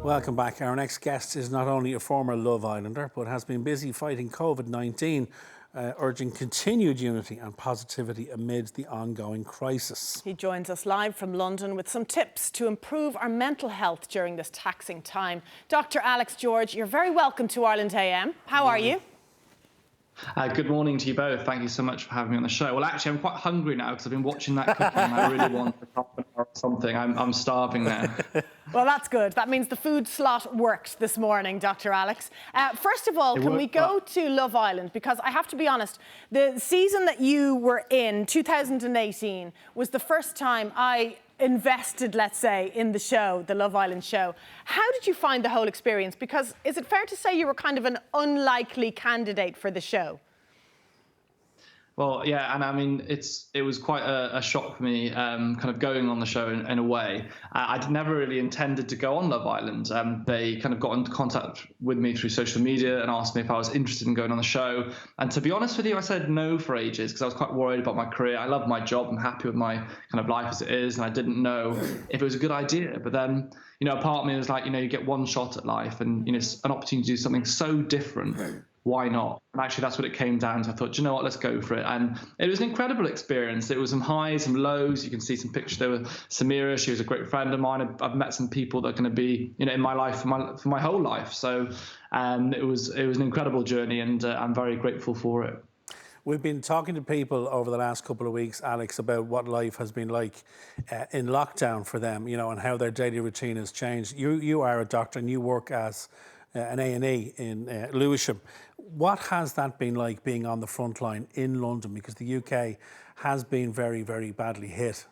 Welcome back. Our next guest is not only a former Love Islander, but has been busy fighting COVID-19, urging continued unity and positivity amid the ongoing crisis. He joins us live from London with some tips to improve our mental health during this taxing time. Dr. Alex George, you're very welcome to Ireland AM. How are you? Good morning to you both. Thank you so much for having me on the show. Well, actually, I'm quite hungry now because I've been watching that cooking and I really want a half an hour or something. I'm starving now. Well, that's good. That means the food slot worked this morning, Dr. Alex. First of all, can we go to Love Island? Because I have to be honest, the season that you were in, 2018, was the first time I invested, let's say, in the show, the Love Island show. How did you find the whole experience? Because is it fair to say you were kind of an unlikely candidate for the show? Well, yeah, and I mean, it was quite a shock for me, kind of going on the show in a way. I'd never really intended to go on Love Island. They kind of got into contact with me through social media and asked me if I was interested in going on the show. And to be honest with you, I said no for ages because I was quite worried about my career. I love my job. I'm happy with my kind of life as it is. And I didn't know if it was a good idea. But then, you know, a part of me was like, you know, you get one shot at life and, you know, it's an opportunity to do something so different. Why not? And actually, that's what it came down to. I thought, you know what, let's go for it. And it was an incredible experience. It was some highs, some lows. You can see some pictures there with Samira. She was a great friend of mine. I've met some people that are going to be, you know, in my life for my whole life. So it was an incredible journey, and I'm very grateful for it. We've been talking to people over the last couple of weeks, Alex, about what life has been like in lockdown for them, you know, and how their daily routine has changed. You are a doctor and you work as an A&E in Lewisham. What has that been like, being on the front line in London? Because the UK has been very, very badly hit.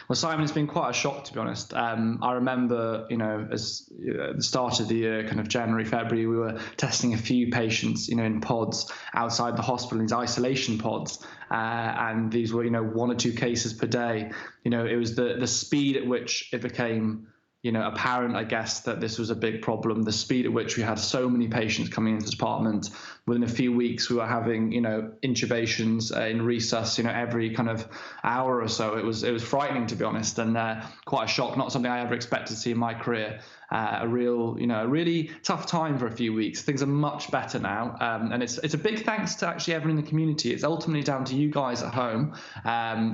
Well, Simon, it's been quite a shock, to be honest. I remember, you know, as at the start of the year, kind of January, February, we were testing a few patients, you know, in pods outside the hospital, in these isolation pods. And these were, you know, 1 or 2 cases per day. You know, it was the speed at which it became, you know, apparent, I guess, that this was a big problem. The speed at which we had so many patients coming into the department. Within a few weeks, we were having, you know, intubations in resus, you know, every kind of hour or so. It was frightening, to be honest, and quite a shock. Not something I ever expected to see in my career. A really tough time for a few weeks. Things are much better now, and it's a big thanks to actually everyone in the community. It's ultimately down to you guys at home,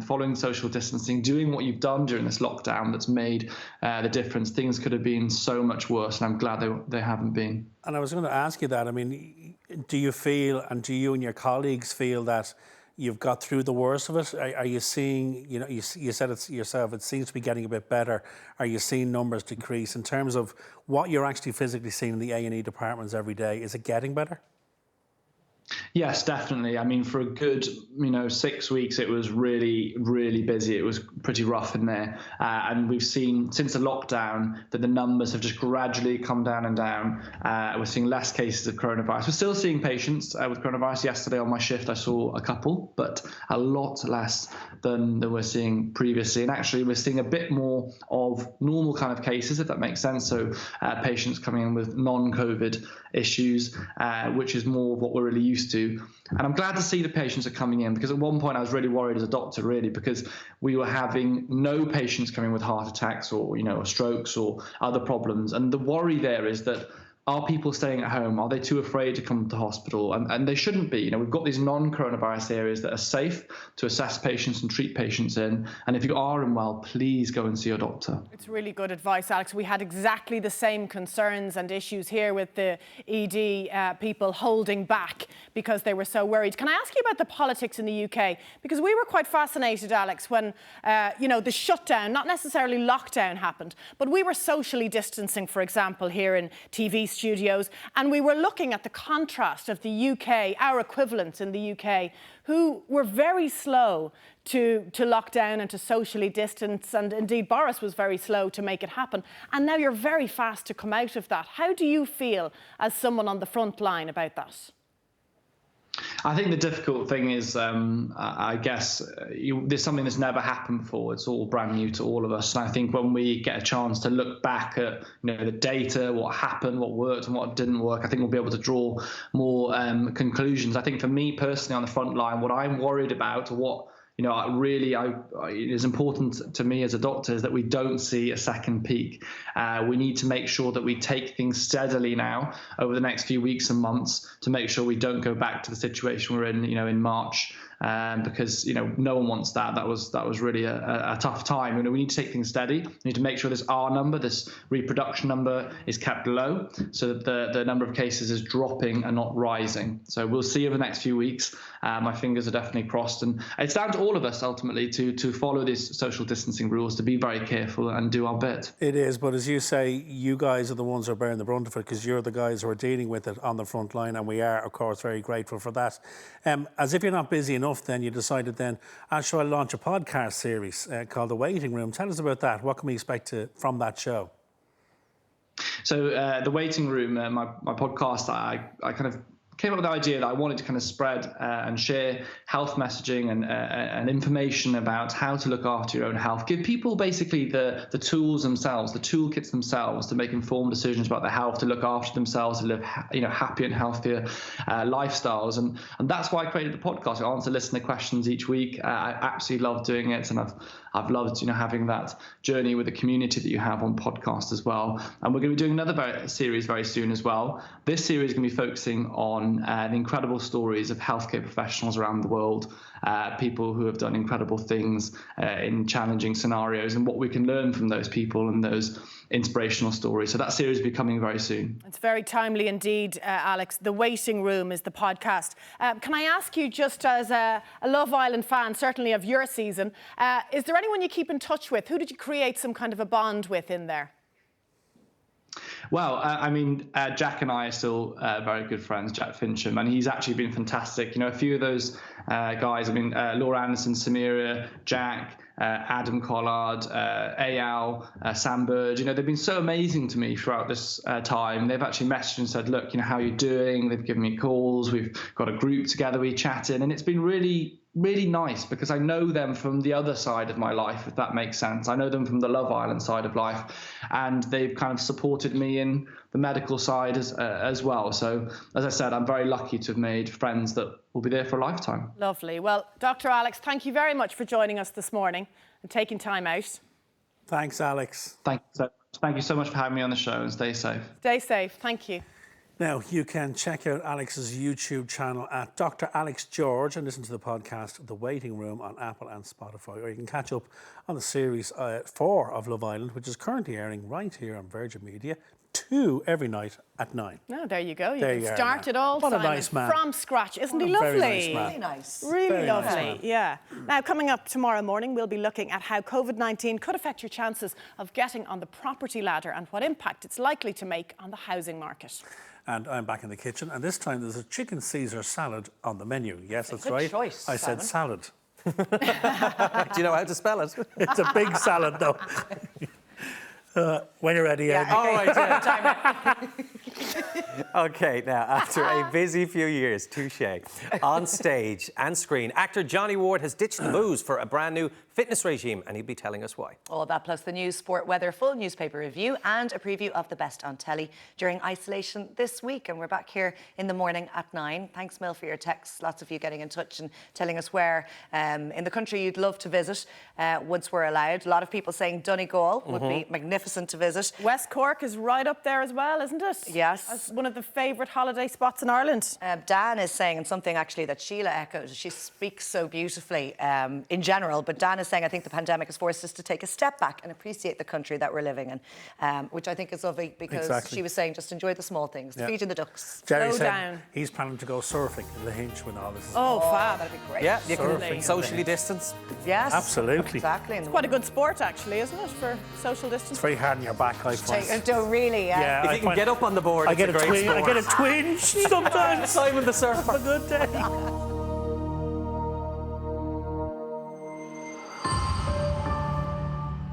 following social distancing, doing what you've done during this lockdown that's made the difference. Things could have been so much worse, and I'm glad they haven't been. And I was going to ask you that. I mean, do you feel, and do you and your colleagues feel that you've got through the worst of it? Are you seeing, you know, you said it yourself, it seems to be getting a bit better. Are you seeing numbers decrease in terms of what you're actually physically seeing in the A&E departments every day? Is it getting better? Yes, definitely. I mean, for a good, you know, 6 weeks, it was really, really busy. It was pretty rough in there. And we've seen since the lockdown that the numbers have just gradually come down and down. We're seeing less cases of coronavirus. We're still seeing patients with coronavirus. Yesterday on my shift, I saw a couple, but a lot less than we're seeing previously. And actually, we're seeing a bit more of normal kind of cases, if that makes sense. So patients coming in with non-COVID issues, which is more of what we're really used to. And I'm glad to see the patients are coming in, because at one point I was really worried as a doctor, really, because we were having no patients coming with heart attacks or, you know, strokes or other problems. And the worry there is that, are people staying at home? Are they too afraid to come to hospital? And they shouldn't be. You know, we've got these non-coronavirus areas that are safe to assess patients and treat patients in. And if you are unwell, please go and see your doctor. It's really good advice, Alex. We had exactly the same concerns and issues here with the ED people holding back because they were so worried. Can I ask you about the politics in the UK? Because we were quite fascinated, Alex, when, you know, the shutdown, not necessarily lockdown, happened, but we were socially distancing, for example, here in TV studios, and we were looking at the contrast of the UK, our equivalents in the UK, who were very slow to lock down and to socially distance, and indeed Boris was very slow to make it happen. And now you're very fast to come out of that. How do you feel as someone on the front line about that? I think the difficult thing is, I guess, there's something that's never happened before. It's all brand new to all of us. And I think when we get a chance to look back at, you know, the data, what happened, what worked and what didn't work, I think we'll be able to draw more conclusions. I think for me personally on the front line, what I'm worried about, or what, it is important to me as a doctor is that we don't see a second peak. We need to make sure that we take things steadily now over the next few weeks and months to make sure we don't go back to the situation we're in March. Because no one wants that. That was really a tough time. We need to take things steady. We need to make sure this R number, this reproduction number, is kept low, so that the number of cases is dropping and not rising. So we'll see over the next few weeks. My fingers are definitely crossed, and it's down to all of us ultimately to follow these social distancing rules, to be very careful and do our bit. It is, but as you say, you guys are the ones who are bearing the brunt of it, because you're the guys who are dealing with it on the front line, and we are, of course, very grateful for that. As if you're not busy enough, then you decided then, shall I launch a podcast series called The Waiting Room? Tell us about that. What can we expect from that show? So The Waiting Room, my podcast, I kind of came up with the idea that I wanted to kind of spread and share health messaging and information about how to look after your own health. Give people basically the tools themselves, the toolkits themselves, to make informed decisions about their health, to look after themselves, to live happier and healthier lifestyles. And that's why I created the podcast. I answer listener questions each week. I absolutely love doing it, and I've loved having that journey with the community that you have on podcast as well. And we're going to be doing another series very soon as well. This series is going to be focusing on the incredible stories of healthcare professionals around the world, people who have done incredible things in challenging scenarios, and what we can learn from those people and those inspirational stories. So that series will be coming very soon. It's very timely indeed, Alex. The Waiting Room is the podcast. Can I ask you, just as a Love Island fan, certainly of your season, is there anyone you keep in touch with? Who did you create some kind of a bond with in there? Well, Jack and I are still very good friends, Jack Fincham, and he's actually been fantastic. A few of those guys, Laura Anderson, Samira, Jack, Adam Collard, Ayal, Sam Bird, they've been so amazing to me throughout this time. They've actually messaged and said, look, how are you doing? They've given me calls. We've got a group together, we chatted, and it's been really, really nice, because I know them from the other side of my life, if that makes sense. I know them from the Love Island side of life, and they've kind of supported me in the medical side as well. So, as I said, I'm very lucky to have made friends that will be there for a lifetime. Lovely. Well, Dr. Alex, thank you very much for joining us this morning and taking time out. Thanks, Alex. Thank you so much for having me on the show, and stay safe. Stay safe. Thank you. Now, you can check out Alex's YouTube channel at Dr. Alex George and listen to the podcast The Waiting Room on Apple and Spotify. Or you can catch up on the series 4 of Love Island, which is currently airing right here on Virgin Media, 2 every night at 9. Oh, there you go. You there can you start it all, what Simon, a nice man. from scratch. Isn't he lovely? Very nice man. Really nice. Really Very nice lovely, man. yeah. Now, coming up tomorrow morning, we'll be looking at how COVID-19 could affect your chances of getting on the property ladder and what impact it's likely to make on the housing market. And I'm back in the kitchen, and this time there's a chicken Caesar salad on the menu. Yes, that's Good right. choice, I said Simon. salad. Do you know how to spell it? It's a big salad, though. When you're ready, Ed. All right, yeah. OK, now, after a busy few years, touche, on stage and screen, actor Johnny Ward has ditched the booze for a brand new fitness regime, and he'll be telling us why. All of that plus the news, sport, weather, full newspaper review and a preview of the best on telly during isolation this week. And we're back here in the morning at 9. Thanks, Mil, for your texts. Lots of you getting in touch and telling us where in the country you'd love to visit once we're allowed. A lot of people saying Donegal would be magnificent to visit. West Cork is right up there as well, isn't it? Yes. As one of the favourite holiday spots in Ireland. Dan is saying, and something actually that Sheila echoed, she speaks so beautifully in general, but Dan is saying, I think the pandemic has forced us to take a step back and appreciate the country that we're living in, which I think is lovely, because she was saying just enjoy the small things, the feeding the ducks. Jerry Slow said down. he's planning to go surfing in Lahinch when all this is Oh, fab. That'd be great. Yeah, you Surfing. can socially distance. Yes. Absolutely. Exactly. Quite a good sport, actually, isn't it, for social distance? It's very hard on your back, I find. Don't really, Yeah, If I you can find- get up on the board, I it's get a great I sport. get a twinge sometimes. Simon the Surfer. Have a good day.